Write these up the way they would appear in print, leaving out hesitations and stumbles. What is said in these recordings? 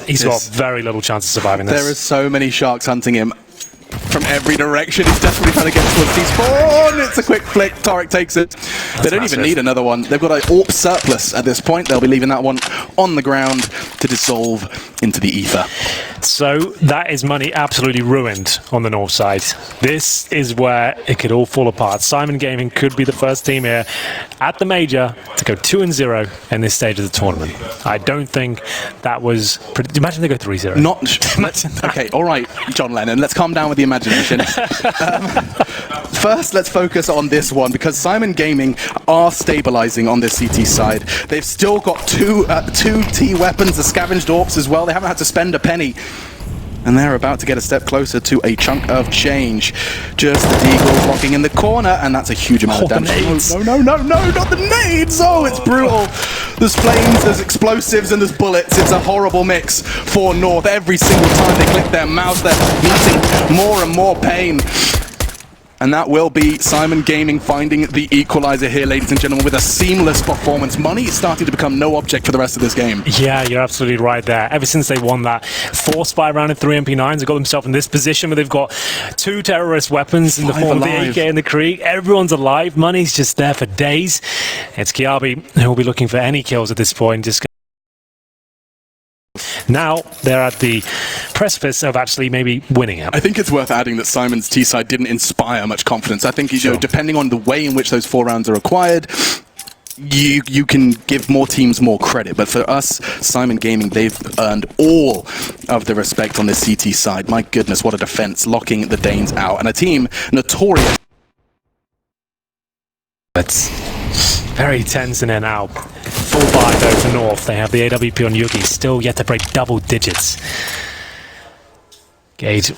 he's got very little chance of surviving this. There is so many sharks hunting him from every direction. He's desperately trying to get towards despawn. It's a quick flick. 𝓤𝓑 takes it. They don't even need another one. They've got an AWP surplus at this point. They'll be leaving that one on the ground to dissolve into the ether. So that is money absolutely ruined on the north side. This is where it could all fall apart. Simon Gaming could be the first team here at the major to go 2-0 in this stage of the tournament. I don't think that was... Imagine they go 3-0. Okay, all right, John Lennon, let's calm down with the imagination. First, let's focus on this one, because Simon Gaming are stabilizing on this CT side. They've still got two T weapons, the scavenged AWPs as well. They haven't had to spend a penny. And they're about to get a step closer to a chunk of change. Just the Deagle blocking in the corner, and that's a huge amount of damage. No, not the nades! Oh, it's brutal. There's flames, there's explosives, and there's bullets. It's a horrible mix for North. Every single time they click their mouse, they're meeting more and more pain. And that will be Simon Gaming finding the equalizer here, ladies and gentlemen, with a seamless performance. Money is starting to become no object for the rest of this game. Yeah, you're absolutely right there. Ever since they won that force 5-round and 3 MP9s, they've got themselves in this position where they've got 2 terrorist weapons in the form of the AK and the Krieg. Everyone's alive. Money's just there for days. It's 𝓤𝓂 who will be looking for any kills at this point. Now they're at the precipice of actually maybe winning it. I think it's worth adding that Simon's T side didn't inspire much confidence. I think, you know, depending on the way in which those 4 rounds are acquired, you can give more teams more credit. But for us, Simon Gaming, they've earned all of the respect on this CT side. My goodness, what a defense, locking the Danes out. And a team notorious. It's very tense in there now. Full buy though for North. They have the AWP on Yugi, still yet to break double digits. Gage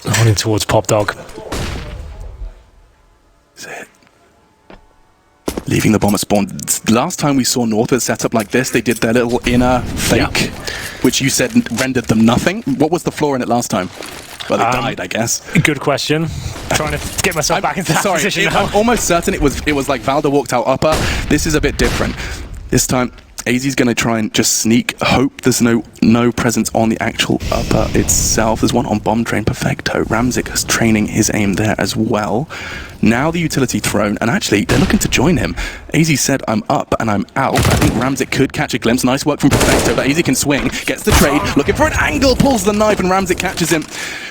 running towards 𝓵𝓬𝓸. Leaving the bomb at spawn. Last time we saw North at set up like this, they did their little inner fake, which you said rendered them nothing. What was the flaw in it last time? Well, they died, I guess. Good question. Trying to get myself back into that position. I'm almost certain it was like 𝓤𝓑 walked out upper. This is a bit different. This time, AZ's going to try and just sneak. Hope there's no presence on the actual upper itself. There's one on bomb train 𝓵𝓬𝓸. 𝓵𝓬𝓸 is training his aim there as well. Now the utility thrown, and actually they're looking to join him. AZ said, I'm up and I'm out. I think 𝓵𝓬𝓸 could catch a glimpse. Nice work from 𝓵𝓬𝓸, but AZ can swing, gets the trade, looking for an angle, pulls the knife, and 𝓵𝓬𝓸 catches him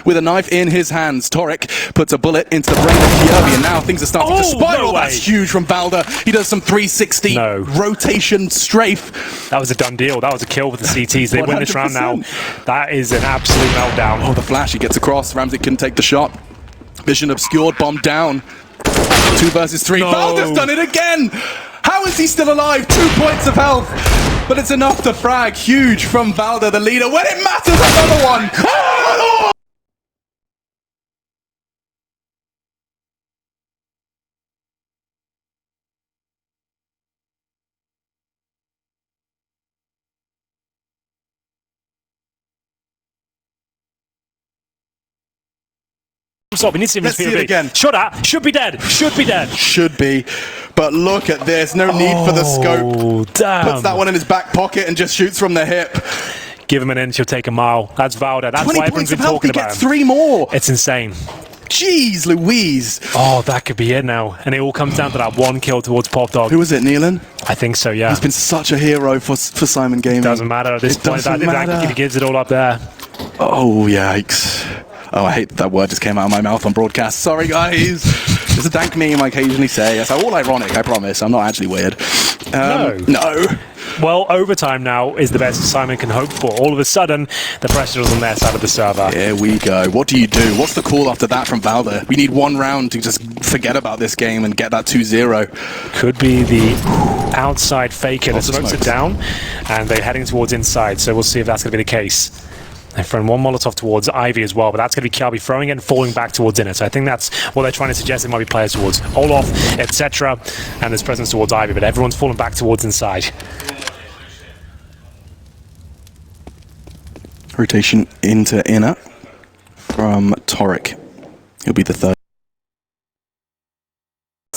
with a knife in his hands. 𝓤𝓑 puts a bullet into the brain of 𝓤𝓂, and now things are starting to spiral. That's huge from 𝓤𝓑. He does some 360 rotation strafe. That was a done deal. That was a kill for the CTs. They win this round now. That is an absolute meltdown. Oh, the flash, he gets across. 𝓵𝓬𝓸 couldn't take the shot. Vision obscured, bomb down. 2 versus 3. 𝓤𝓑's done it again! How is he still alive? 2 points of health, but it's enough to frag. Huge from 𝓤𝓑, the leader. When it matters, another one! Oh! We need to see him. Let's see it again. Shot at. Should be dead. Should be dead. Should be. But look at this. No need for the scope. Damn. Puts that one in his back pocket and just shoots from the hip. Give him an inch, he'll take a mile. That's 𝓤𝓑. That's why everyone's been talking about him. 3 more. It's insane. Jeez Louise. Oh, that could be it now. And it all comes down to that 1 kill towards 𝓵𝓬𝓸. Who was it, Nealon? I think so, yeah. He's been such a hero for Simon Gaming. Doesn't matter at this point. That gives it all up there. Oh, yikes. Oh, I hate that word just came out of my mouth on broadcast. Sorry, guys. It's a dank meme I occasionally say. It's all ironic, I promise. I'm not actually weird. No. Well, overtime now is the best Simon can hope for. All of a sudden, the pressure is on their side of the server. Here we go. What do you do? What's the call after that from 𝓤𝓑? We need 1 round to just forget about this game and get that 2-0. Could be the outside faker that smokes it down, and they're heading towards inside, so we'll see if that's going to be the case. They're throwing 1 Molotov towards Ivy as well, but that's going to be 𝓤𝓂 throwing it and falling back towards inner. So I think that's what they're trying to suggest. It might be players towards Olaf, etc. And there's presence towards Ivy, but everyone's falling back towards inside. Rotation into inner from 𝓤𝓑. He'll be the 3rd.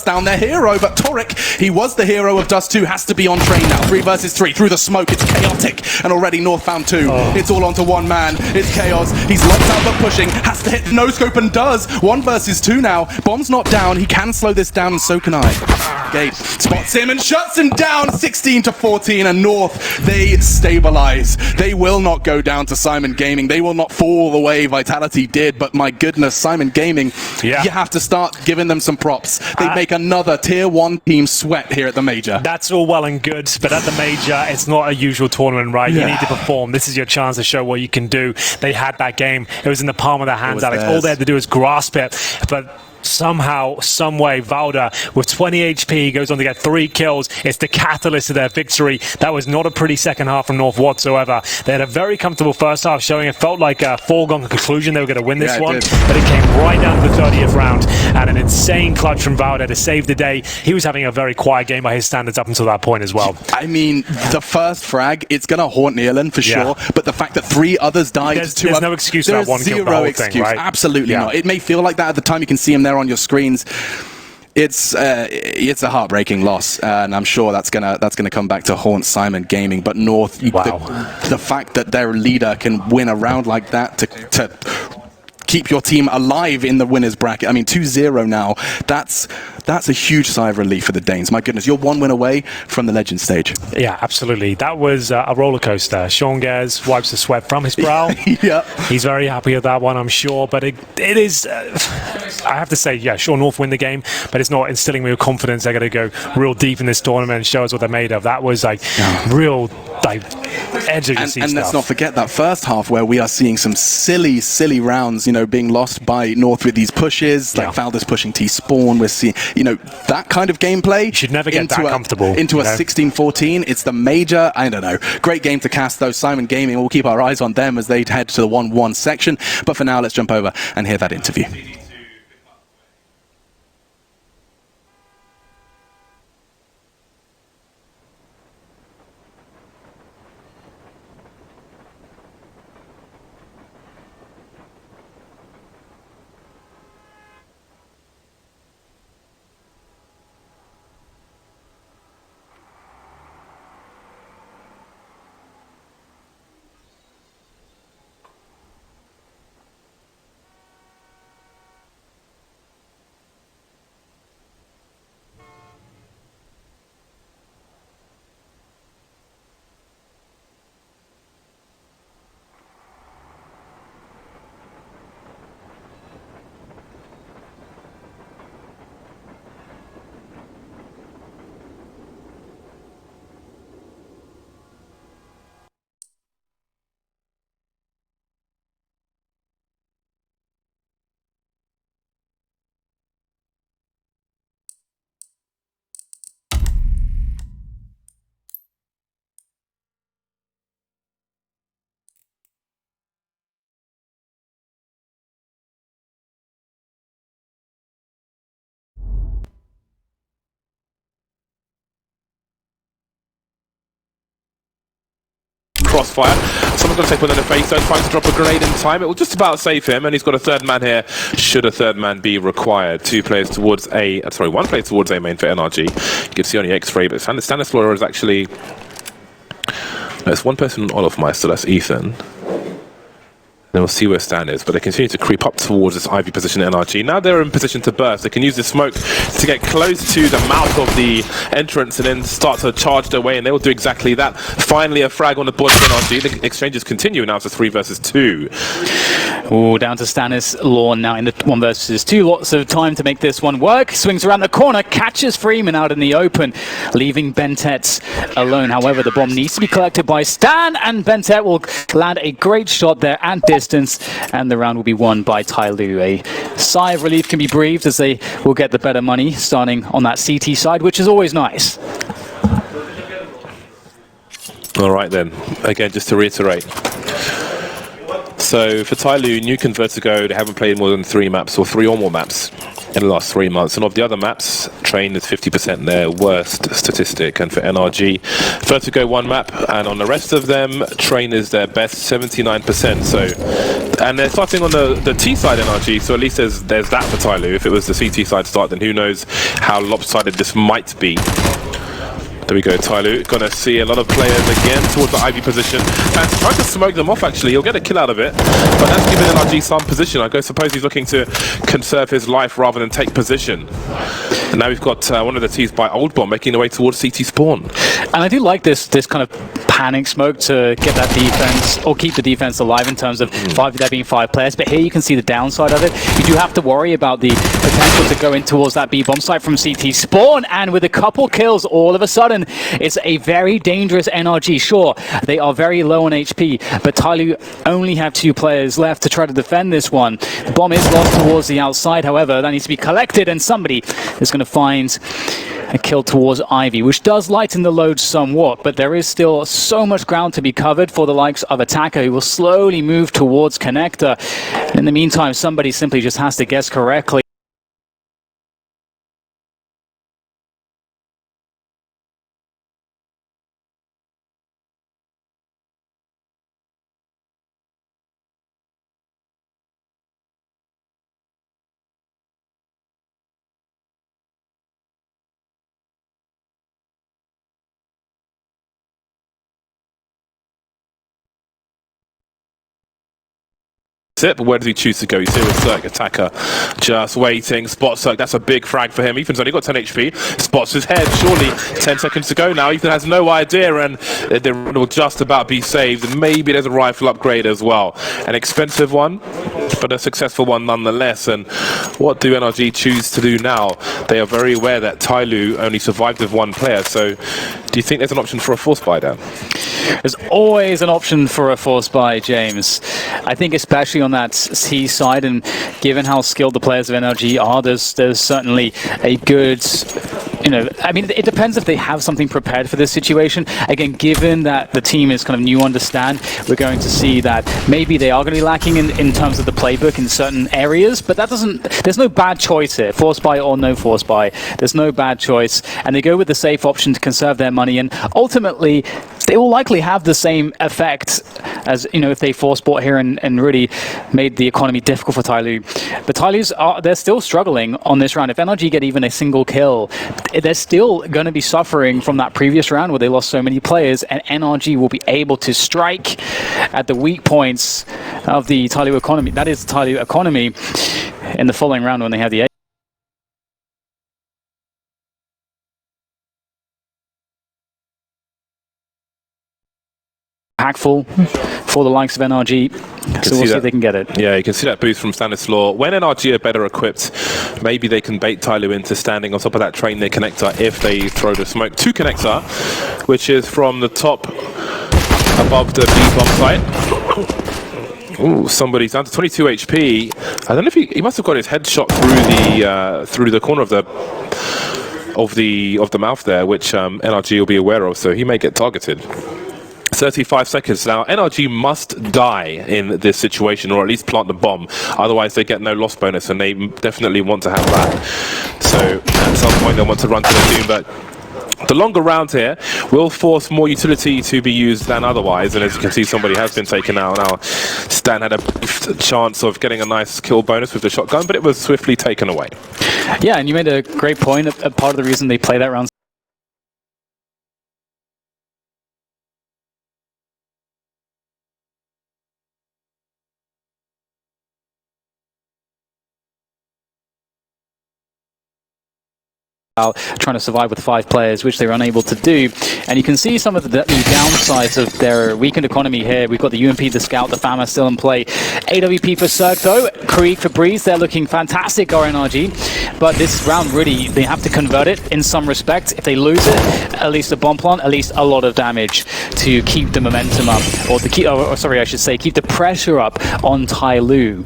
down their hero, but 𝓤𝓸, he was the hero of Dust 2, has to be on train now. 3 versus 3 through the smoke. It's chaotic, and already Northbound 2. It's all onto one man. It's chaos. He's locked out but pushing. Has to hit the no-scope and does. 1 versus 2 now. Bomb's not down. He can slow this down, and so can I. Gabe spots him and shuts him down. 16-14, and North, they stabilize. They will not go down to Simon Gaming. They will not fall the way Vitality did, but my goodness, Simon Gaming, you have to start giving them some props. They make another tier 1 team sweat here at the major. That's all well and good, but at the major, it's not a usual tournament, right? You need to perform. This is your chance to show what you can do. They had that game. It was in the palm of their hands, Alex. All they had to do is grasp it, but somehow, someway, 𝓲𝓸 with 20 HP goes on to get 3 kills. It's the catalyst of their victory. That was not a pretty second half from North whatsoever. They had a very comfortable first half showing it felt like a foregone conclusion they were going to win this one, but it came right down to the 30th round and an insane clutch from 𝓲𝓸 to save the day. He was having a very quiet game by his standards up until that point as well. I mean, the first frag, it's going to haunt 𝓕 for sure, but the fact that 3 others died, there's no excuse for that one kill. Zero excuse, right? Absolutely not. It may feel like that at the time. You can see him there on your screens. It's a heartbreaking loss, and I'm sure that's gonna come back to haunt Simon Gaming. But North, the fact that their leader can win a round like that to keep your team alive in the winners bracket. I mean, 2-0 now. That's a huge sigh of relief for the Danes. My goodness, you're 1 win away from the Legend stage. Yeah, absolutely. That was a roller coaster. 𝓤𝓸 wipes the sweat from his brow. He's very happy with that one, I'm sure. But it is, I have to say, yeah, sure, North win the game, but it's not instilling me with confidence. They're going to go real deep in this tournament and show us what they're made of. That was like real, like, edge of your seat. And let's not forget that first half where we are seeing some silly rounds, you know, being lost by North with these pushes, like 𝓲𝓸's pushing T-Spawn. We're seeing, you know, that kind of gameplay. You should never get that comfortable. Into a 16-14. It's the major. I don't know. Great game to cast, though. Simon Gaming, we'll keep our eyes on them as they head to the 1-1 section. But for now, let's jump over and hear that interview. Crossfire. Someone's going to take one in the face, though, trying to drop a grenade in time. It will just about save him, and he's got a 3rd man here, should a 3rd man be required. 1 player towards A main for NRG. You can see on the X-ray, but 𝓤𝓸 is actually... There's 1 person on 𝓤𝓂, that's Ethan. Then we'll see where Stan is, but they continue to creep up towards this Ivy position at NRG. Now they're in position to burst. They can use the smoke to get close to the mouth of the entrance and then start to charge their way, and they will do exactly that. Finally, a frag on the board for NRG. The exchanges continue now to 3 versus 2. Oh, down to 𝓤𝓸 now in the 1 versus 2. Lots of time to make this one work. Swings around the corner, catches Freeman out in the open, leaving 𝓤𝓸 alone. However, the bomb needs to be collected by Stan, and 𝓤𝓸 will land a great shot there at distance, and the round will be won by Tyloo. A sigh of relief can be breathed as they will get the better money starting on that CT side, which is always nice. All right then, again, just to reiterate. So for Tyloo, Nuke and 𝓤𝓸, they haven't played more than 3 maps or 3 or more maps in the last 3 months. And of the other maps, Train is 50% their worst statistic. And for NRG, 𝓤𝓸 1 map, and on the rest of them, Train is their best 79%. So And they're starting on the T side NRG, so at least there's that for Tyloo. If it was the CT side start, then who knows how lopsided this might be. There we go, Tyloo. Gonna see a lot of players again towards the Ivy position. And trying to smoke them off, actually. He'll get a kill out of it. But that's giving NRG some position. I suppose he's looking to conserve his life rather than take position. And now we've got one of the T's by 𝓤𝓂 making their way towards CT spawn. And I do like this kind of panic smoke to get that defense, or keep the defense alive in terms of there being 5 players. But here you can see the downside of it. You do have to worry about the potential to go in towards that B bomb site from CT spawn. And with a couple kills, all of a sudden, it's a very dangerous NRG. Sure, they are very low on HP, but Tyloo only have 2 players left to try to defend this one. The bomb is lost towards the outside, however, that needs to be collected, and somebody is going to find a kill towards Ivy, which does lighten the load somewhat, but there is still so much ground to be covered for the likes of Attacker, who will slowly move towards Connector. In the meantime, somebody simply just has to guess correctly. But where does he choose to go? He's here with Cirque. Attacker just waiting. Spot Cirque, that's a big frag for him. Ethan's only got 10 HP. Spots his head, surely 10 seconds to go now. Ethan has no idea, and they will just about be saved. And maybe there's a rifle upgrade as well. An expensive one, but a successful one nonetheless. And what do NRG choose to do now? They are very aware that Tyloo only survived with 1 player, so do you think there's an option for a force buy down? There's always an option for a force buy, James. I think especially on that T side, and given how skilled the players of NRG are, there's certainly a good, I mean, it depends if they have something prepared for this situation. Again, given that the team is kind of new understand, we're going to see that maybe they are going to be lacking in terms of the playbook in certain areas, but that doesn't, there's no bad choice here. Force buy or no force buy, there's no bad choice. And they go with the safe option to conserve their money, and ultimately they will likely have the same effect as, if they force bought here and really made the economy difficult for Tyloo. But Tyloo's they're still struggling on this round. If NRG get even a single kill, they're still going to be suffering from that previous round where they lost so many players, and NRG will be able to strike at the weak points of the Tyloo economy. That is the Tyloo economy in the following round when they have the impactful for the likes of NRG, so we'll see if they can get it. Yeah, you can see that boost from 𝓤𝓸. When NRG are better equipped, maybe they can bait Tyloo into standing on top of that train near Connector if they throw the smoke to Connector, which is from the top above the B-bomb site. Ooh, somebody's down to 22 HP. I don't know if he must have got his head shot through the corner of the mouth there, which NRG will be aware of, so he may get targeted. 35 seconds now. NRG must die in this situation, or at least plant the bomb. Otherwise, they get no loss bonus, and they definitely want to have that. So at some point, they'll want to run to the Doom, but the longer round here will force more utility to be used than otherwise, and as you can see, somebody has been taken out. Now, Stan had a chance of getting a nice kill bonus with the shotgun, but it was swiftly taken away. Yeah, and you made a great point. A part of the reason they play that round trying to survive with 5 players, which they were unable to do. And you can see some of the downsides of their weakened economy here. We've got the UMP, the Scout, the FAMA still in play. AWP for Cirque though, Krieg for Breeze, they're looking fantastic, RNRG. But this round really, they have to convert it in some respect. If they lose it, at least a bomb plant, at least a lot of damage to keep the momentum up, or to keep, sorry, I should say, keep the pressure up on Tyloo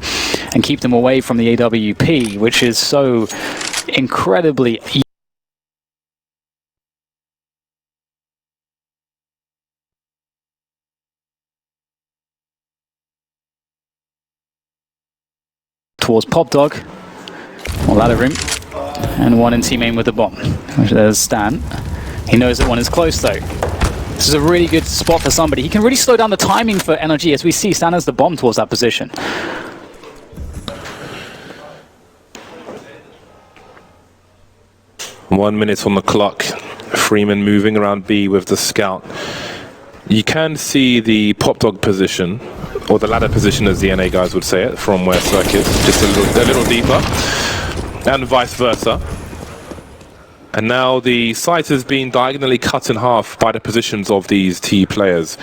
and keep them away from the AWP, which is so incredibly towards Popdog, or ladder room, and one in team aim with the bomb. There's Stan. He knows that one is close though. This is a really good spot for somebody. He can really slow down the timing for NRG as we see Stannis the bomb towards that position. One minute on the clock. Freeman moving around B with the scout. You can see the pop dog position, or the ladder position as the NA guys would say it, from where Cirque is, just a little deeper, and vice versa. And now the site has been diagonally cut in half by the positions of these T players.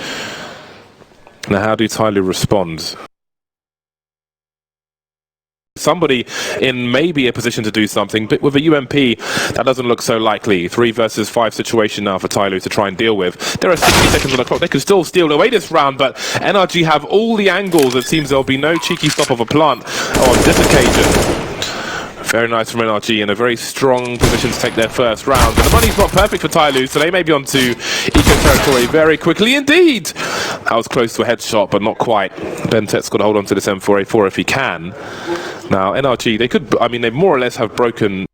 Now how do Tyloo respond? Somebody in maybe a position to do something, but with a UMP, that doesn't look so likely. 3 versus 5 situation now for Tyloo to try and deal with. There are 60 seconds on the clock. They can still steal away this round, but NRG have all the angles. It seems there'll be no cheeky stop of a plant on this occasion. Very nice from NRG in a very strong position to take their first round. But the money's not perfect for Tyloo, so they may be onto eco territory very quickly indeed. That was close to a headshot, but not quite. 𝓵𝓸𝓲 got to hold on to this M4A4 if he can. Now, NRG, they could, I mean, they more or less have broken